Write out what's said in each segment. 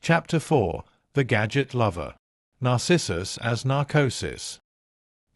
Chapter 4: The Gadget Lover. Narcissus as Narcosis.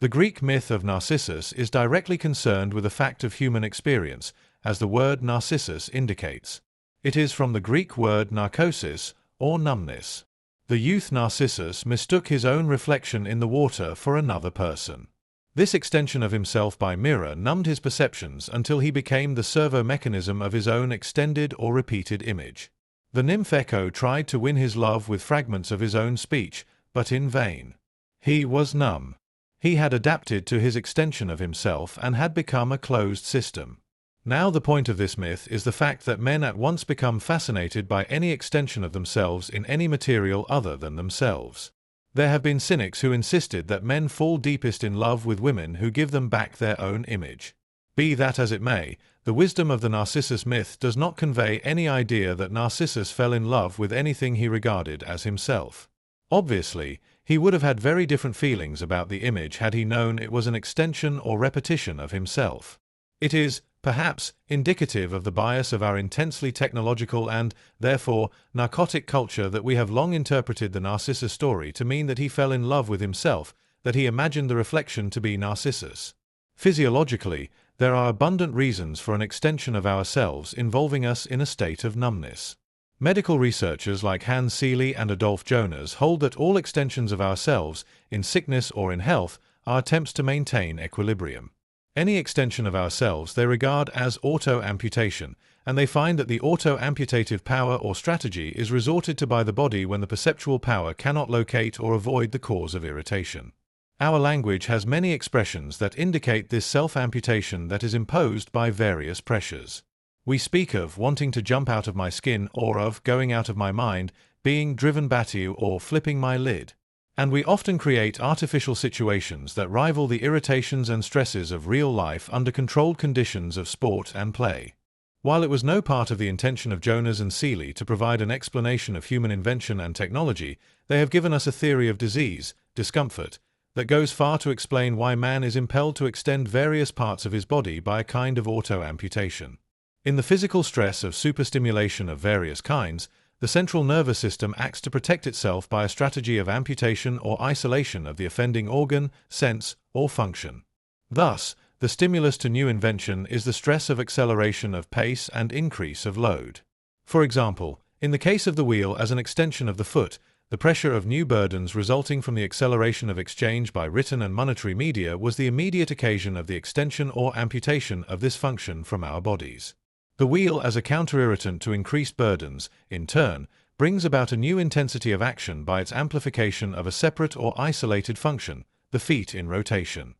The Greek myth of Narcissus is directly concerned with a fact of human experience, as the word Narcissus indicates. It is from the Greek word narcosis, or numbness. The youth Narcissus mistook his own reflection in the water for another person. This extension of himself by mirror numbed his perceptions until he became the servo mechanism of his own extended or repeated image. The nymph Echo tried to win his love with fragments of his own speech, but in vain. He was numb. He had adapted to his extension of himself and had become a closed system. Now the point of this myth is the fact that men at once become fascinated by any extension of themselves in any material other than themselves. There have been cynics who insisted that men fall deepest in love with women who give them back their own image. Be that as it may, the wisdom of the Narcissus myth does not convey any idea that Narcissus fell in love with anything he regarded as himself. Obviously, he would have had very different feelings about the image had he known it was an extension or repetition of himself. It is, perhaps, indicative of the bias of our intensely technological and, therefore, narcotic culture that we have long interpreted the Narcissus story to mean that he fell in love with himself, that he imagined the reflection to be Narcissus. Physiologically, there are abundant reasons for an extension of ourselves involving us in a state of numbness. Medical researchers like Hans Seeley and Adolf Jonas hold that all extensions of ourselves, in sickness or in health, are attempts to maintain equilibrium. Any extension of ourselves they regard as auto-amputation, and they find that the auto-amputative power or strategy is resorted to by the body when the perceptual power cannot locate or avoid the cause of irritation. Our language has many expressions that indicate this self-amputation that is imposed by various pressures. We speak of wanting to jump out of my skin or of going out of my mind, being driven batty or flipping my lid. And we often create artificial situations that rival the irritations and stresses of real life under controlled conditions of sport and play. While it was no part of the intention of Jonas and Seeley to provide an explanation of human invention and technology, they have given us a theory of disease, discomfort, that goes far to explain why man is impelled to extend various parts of his body by a kind of auto-amputation. In the physical stress of superstimulation of various kinds, the central nervous system acts to protect itself by a strategy of amputation or isolation of the offending organ, sense, or function. Thus, the stimulus to new invention is the stress of acceleration of pace and increase of load. For example, in the case of the wheel as an extension of the foot, the pressure of new burdens resulting from the acceleration of exchange by written and monetary media was the immediate occasion of the extension or amputation of this function from our bodies. The wheel as a counter-irritant to increased burdens, in turn, brings about a new intensity of action by its amplification of a separate or isolated function, the feet in rotation.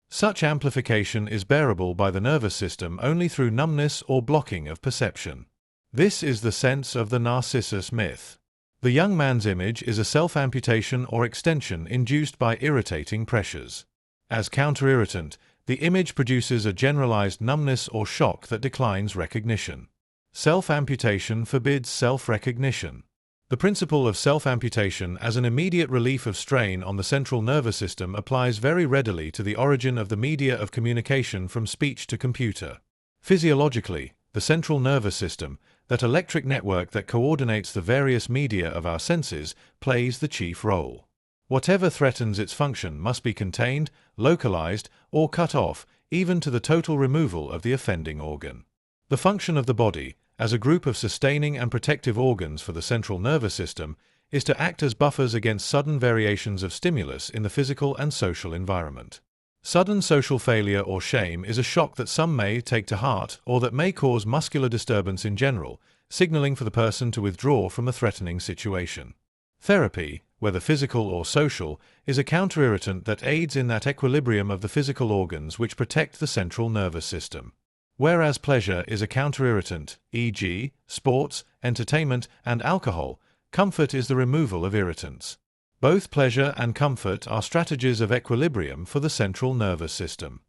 Such amplification is bearable by the nervous system only through numbness or blocking of perception. This is the sense of the Narcissus myth. The young man's image is a self-amputation or extension induced by irritating pressures. As counter-irritant, the image produces a generalized numbness or shock that declines recognition. Self-amputation forbids self-recognition. The principle of self-amputation as an immediate relief of strain on the central nervous system applies very readily to the origin of the media of communication from speech to computer. Physiologically, the central nervous system, that electric network that coordinates the various media of our senses, plays the chief role. Whatever threatens its function must be contained, localized, or cut off, even to the total removal of the offending organ. The function of the body, as a group of sustaining and protective organs for the central nervous system, is to act as buffers against sudden variations of stimulus in the physical and social environment. Sudden social failure or shame is a shock that some may take to heart or that may cause muscular disturbance in general, signaling for the person to withdraw from a threatening situation. Therapy, whether physical or social, is a counter-irritant that aids in that equilibrium of the physical organs which protect the central nervous system. Whereas pleasure is a counter-irritant, e.g., sports, entertainment, and alcohol, comfort is the removal of irritants. Both pleasure and comfort are strategies of equilibrium for the central nervous system.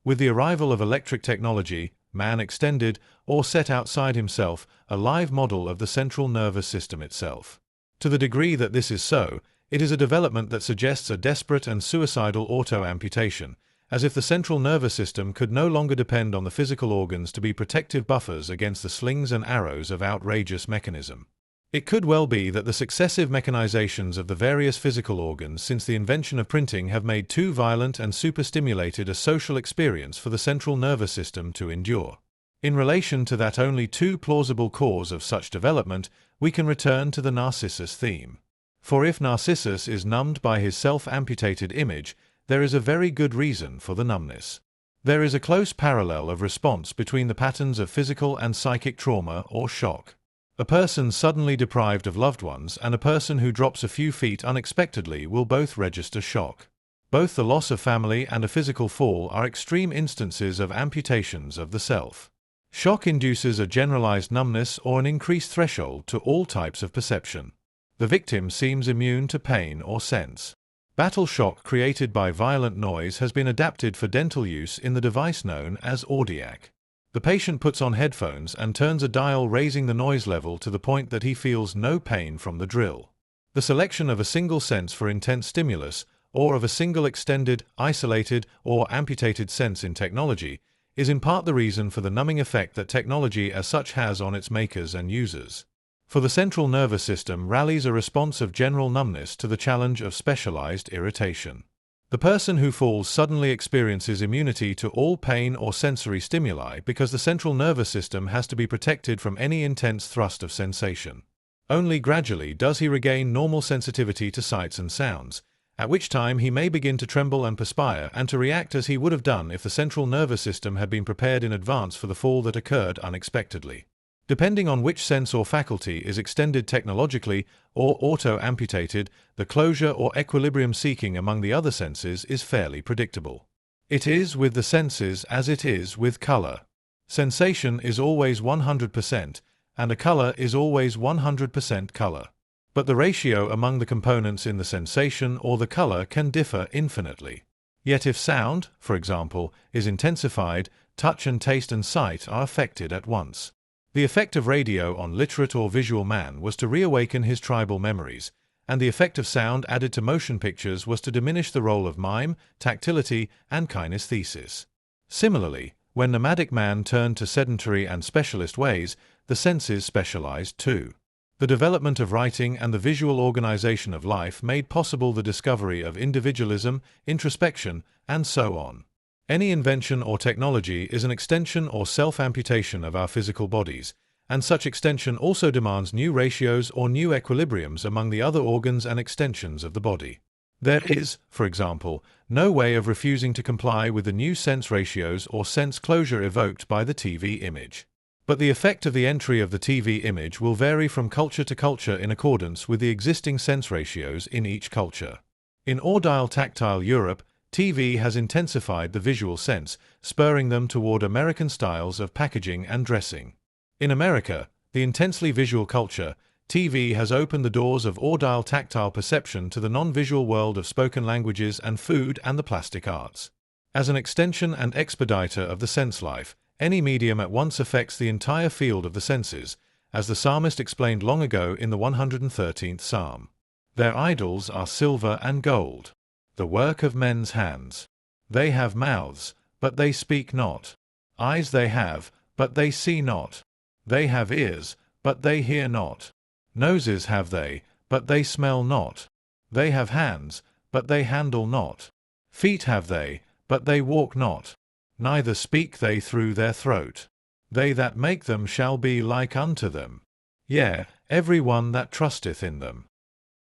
With the arrival of electric technology, man extended, or set outside himself, a live model of the central nervous system itself. To the degree that this is so, it is a development that suggests a desperate and suicidal auto-amputation, as if the central nervous system could no longer depend on the physical organs to be protective buffers against the slings and arrows of outrageous mechanism. It could well be that the successive mechanizations of the various physical organs since the invention of printing have made too violent and superstimulated a social experience for the central nervous system to endure. In relation to that only too plausible cause of such development, we can return to the Narcissus theme. For if Narcissus is numbed by his self-amputated image, there is a very good reason for the numbness. There is a close parallel of response between the patterns of physical and psychic trauma or shock. A person suddenly deprived of loved ones and a person who drops a few feet unexpectedly will both register shock. Both the loss of family and a physical fall are extreme instances of amputations of the self. Shock induces a generalized numbness or an increased threshold to all types of perception. The victim seems immune to pain or sense. Battle shock created by violent noise has been adapted for dental use in the device known as Audiac. The patient puts on headphones and turns a dial raising the noise level to the point that he feels no pain from the drill. The selection of a single sense for intense stimulus, or of a single extended, isolated, or amputated sense in technology, is in part the reason for the numbing effect that technology as such has on its makers and users. For the central nervous system rallies a response of general numbness to the challenge of specialized irritation. The person who falls suddenly experiences immunity to all pain or sensory stimuli because the central nervous system has to be protected from any intense thrust of sensation. Only gradually does he regain normal sensitivity to sights and sounds, at which time he may begin to tremble and perspire and to react as he would have done if the central nervous system had been prepared in advance for the fall that occurred unexpectedly. Depending on which sense or faculty is extended technologically or auto-amputated, the closure or equilibrium seeking among the other senses is fairly predictable. It is with the senses as it is with color. Sensation is always 100%, and a color is always 100% color. But the ratio among the components in the sensation or the color can differ infinitely. Yet if sound, for example, is intensified, touch and taste and sight are affected at once. The effect of radio on literate or visual man was to reawaken his tribal memories, and the effect of sound added to motion pictures was to diminish the role of mime, tactility, and kinesthesis. Similarly, when nomadic man turned to sedentary and specialist ways, the senses specialized too. The development of writing and the visual organization of life made possible the discovery of individualism, introspection, and so on. Any invention or technology is an extension or self-amputation of our physical bodies, and such extension also demands new ratios or new equilibriums among the other organs and extensions of the body. There is, for example, no way of refusing to comply with the new sense ratios or sense closure evoked by the TV image. But the effect of the entry of the TV image will vary from culture to culture in accordance with the existing sense ratios in each culture. In Audile Tactile Europe, TV has intensified the visual sense, spurring them toward American styles of packaging and dressing. In America, the intensely visual culture, TV has opened the doors of audile tactile perception to the non-visual world of spoken languages and food and the plastic arts. As an extension and expediter of the sense life, any medium at once affects the entire field of the senses, as the psalmist explained long ago in the 113th Psalm. Their idols are silver and gold, the work of men's hands. They have mouths, but they speak not. Eyes they have, but they see not. They have ears, but they hear not. Noses have they, but they smell not. They have hands, but they handle not. Feet have they, but they walk not. Neither speak they through their throat. They that make them shall be like unto them. Yea, every one that trusteth in them.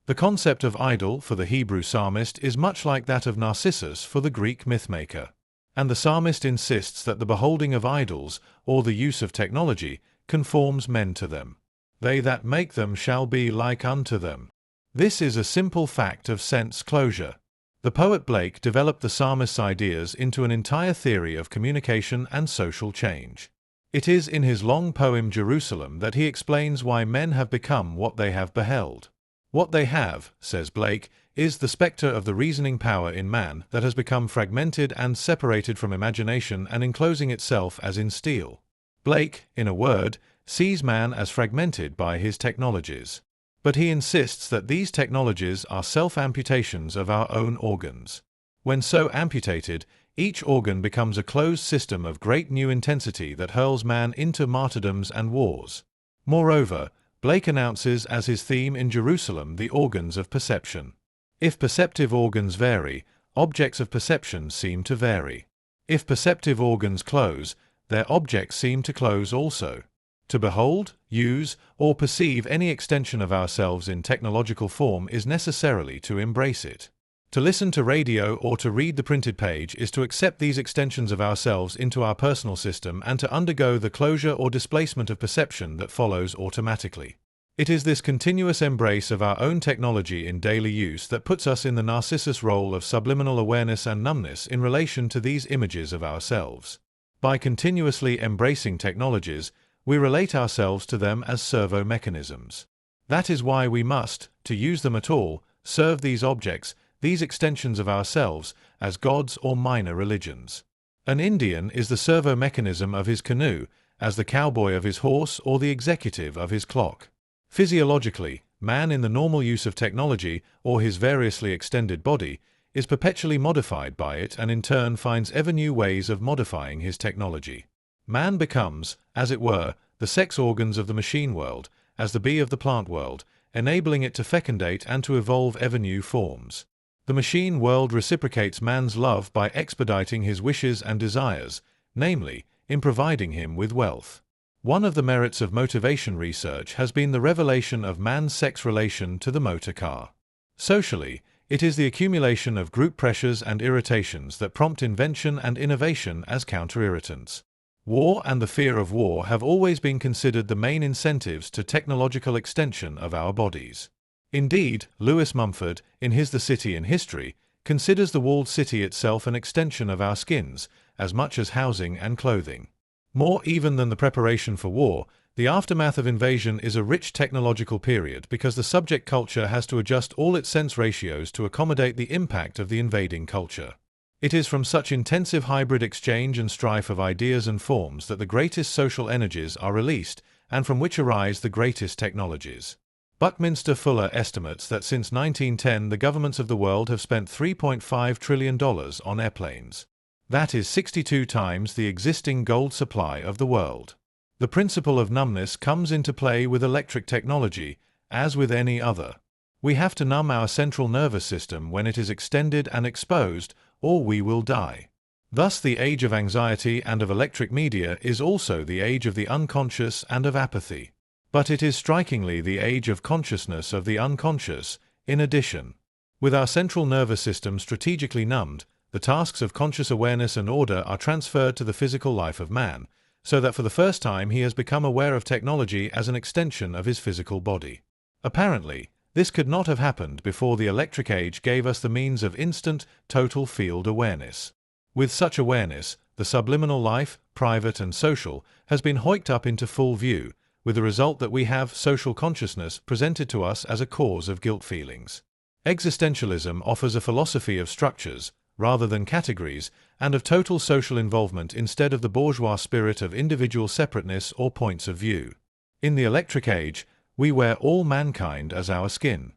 The concept of idol for the Hebrew psalmist is much like that of Narcissus for the Greek mythmaker. And the psalmist insists that the beholding of idols, or the use of technology, conforms men to them. They that make them shall be like unto them. This is a simple fact of sense closure. The poet Blake developed the psalmist's ideas into an entire theory of communication and social change. It is in his long poem Jerusalem that he explains why men have become what they have beheld. What they have, says Blake, is the spectre of the reasoning power in man that has become fragmented and separated from imagination and enclosing itself as in steel. Blake, in a word, sees man as fragmented by his technologies. But he insists that these technologies are self-amputations of our own organs. When so amputated, each organ becomes a closed system of great new intensity that hurls man into martyrdoms and wars. Moreover, Blake announces as his theme in Jerusalem the organs of perception. If perceptive organs vary, objects of perception seem to vary. If perceptive organs close, their objects seem to close also. To behold, use, or perceive any extension of ourselves in technological form is necessarily to embrace it. To listen to radio or to read the printed page is to accept these extensions of ourselves into our personal system and to undergo the closure or displacement of perception that follows automatically. It is this continuous embrace of our own technology in daily use that puts us in the Narcissus role of subliminal awareness and numbness in relation to these images of ourselves. By continuously embracing technologies, we relate ourselves to them as servo mechanisms. That is why we must, to use them at all, serve these objects, these extensions of ourselves, as gods or minor religions. An Indian is the servo mechanism of his canoe, as the cowboy of his horse or the executive of his clock. Physiologically, man in the normal use of technology, or his variously extended body, is perpetually modified by it and in turn finds ever new ways of modifying his technology. Man becomes, as it were, the sex organs of the machine world, as the bee of the plant world, enabling it to fecundate and to evolve ever new forms. The machine world reciprocates man's love by expediting his wishes and desires, namely, in providing him with wealth. One of the merits of motivation research has been the revelation of man's sex relation to the motor car. Socially, it is the accumulation of group pressures and irritations that prompt invention and innovation as counter-irritants. War and the fear of war have always been considered the main incentives to technological extension of our bodies. Indeed, Lewis Mumford, in his The City in History, considers the walled city itself an extension of our skins, as much as housing and clothing. More even than the preparation for war, the aftermath of invasion is a rich technological period because the subject culture has to adjust all its sense ratios to accommodate the impact of the invading culture. It is from such intensive hybrid exchange and strife of ideas and forms that the greatest social energies are released and from which arise the greatest technologies. Buckminster Fuller estimates that since 1910 the governments of the world have spent $3.5 trillion on airplanes. That is 62 times the existing gold supply of the world. The principle of numbness comes into play with electric technology, as with any other. We have to numb our central nervous system when it is extended and exposed, or we will die. Thus the age of anxiety and of electric media is also the age of the unconscious and of apathy. But it is strikingly the age of consciousness of the unconscious, in addition. With our central nervous system strategically numbed, the tasks of conscious awareness and order are transferred to the physical life of man, so that for the first time he has become aware of technology as an extension of his physical body. Apparently, this could not have happened before the electric age gave us the means of instant, total field awareness. With such awareness, the subliminal life, private and social, has been hoiked up into full view, with the result that we have social consciousness presented to us as a cause of guilt feelings. Existentialism offers a philosophy of structures, rather than categories, and of total social involvement instead of the bourgeois spirit of individual separateness or points of view. In the electric age, we wear all mankind as our skin.